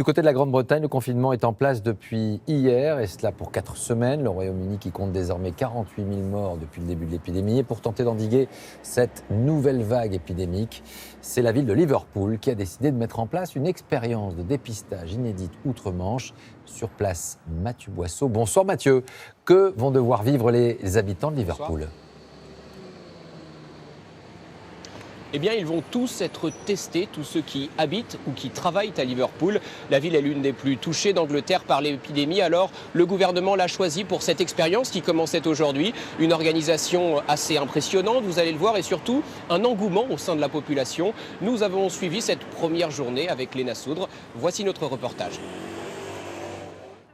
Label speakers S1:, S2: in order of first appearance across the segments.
S1: Du côté de la Grande-Bretagne, le confinement est en place depuis hier, et cela pour 4 semaines. Le Royaume-Uni qui compte désormais 48 000 morts depuis le début de l'épidémie. Et pour tenter d'endiguer cette nouvelle vague épidémique, c'est la ville de Liverpool qui a décidé de mettre en place une expérience de dépistage inédite outre-Manche. Sur place, Mathieu Boisseau. Bonsoir Mathieu. Que vont devoir vivre les habitants de Liverpool ?
S2: Eh bien, ils vont tous être testés, tous ceux qui habitent ou qui travaillent à Liverpool. La ville est l'une des plus touchées d'Angleterre par l'épidémie. Alors, le gouvernement l'a choisi pour cette expérience qui commençait aujourd'hui. Une organisation assez impressionnante, vous allez le voir, et surtout un engouement au sein de la population. Nous avons suivi cette première journée avec Léna Soudre. Voici notre reportage.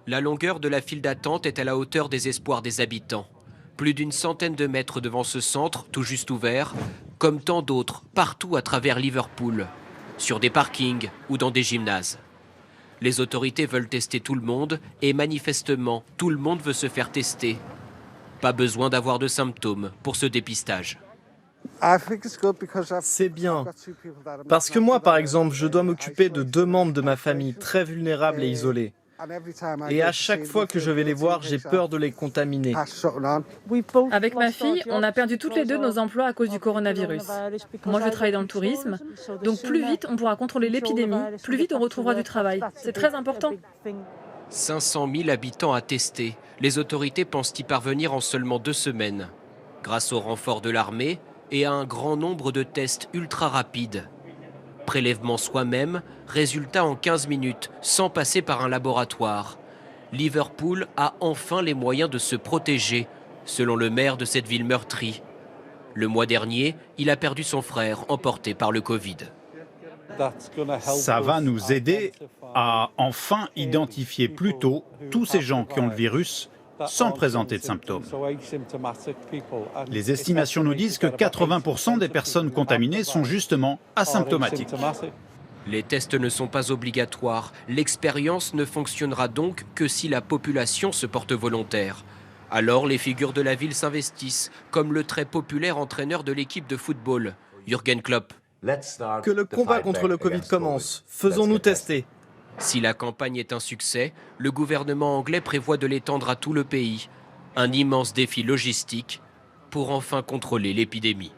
S2: La longueur de la file d'attente est à la hauteur des espoirs des habitants. Plus d'une centaine de mètres devant ce centre, tout juste ouvert, comme tant d'autres, partout à travers Liverpool, sur des parkings ou dans des gymnases. Les autorités veulent tester tout le monde et manifestement, tout le monde veut se faire tester. Pas besoin d'avoir de symptômes pour ce dépistage.
S3: C'est bien, parce que moi, par exemple, je dois m'occuper de 2 membres de ma famille très vulnérables et isolés. Et à chaque fois que je vais les voir, j'ai peur de les contaminer.
S4: Avec ma fille, on a perdu toutes les deux nos emplois à cause du coronavirus. Moi, je travaille dans le tourisme, donc plus vite on pourra contrôler l'épidémie, plus vite on retrouvera du travail. C'est très important.
S2: 500 000 habitants à tester. Les autorités pensent y parvenir en seulement 2 semaines. Grâce au renfort de l'armée et à un grand nombre de tests ultra rapides. Prélèvement soi-même, résultat en 15 minutes, sans passer par un laboratoire. Liverpool a enfin les moyens de se protéger, selon le maire de cette ville meurtrie. Le mois dernier, il a perdu son frère, emporté par le Covid.
S5: Ça va nous aider à enfin identifier plus tôt tous ces gens qui ont le virus sans présenter de symptômes. Les estimations nous disent que 80% des personnes contaminées sont justement asymptomatiques.
S2: Les tests ne sont pas obligatoires. L'expérience ne fonctionnera donc que si la population se porte volontaire. Alors les figures de la ville s'investissent, comme le très populaire entraîneur de l'équipe de football, Jürgen Klopp.
S3: Que le combat contre le Covid commence. Faisons-nous tester.
S2: Si la campagne est un succès, le gouvernement anglais prévoit de l'étendre à tout le pays. Un immense défi logistique pour enfin contrôler l'épidémie.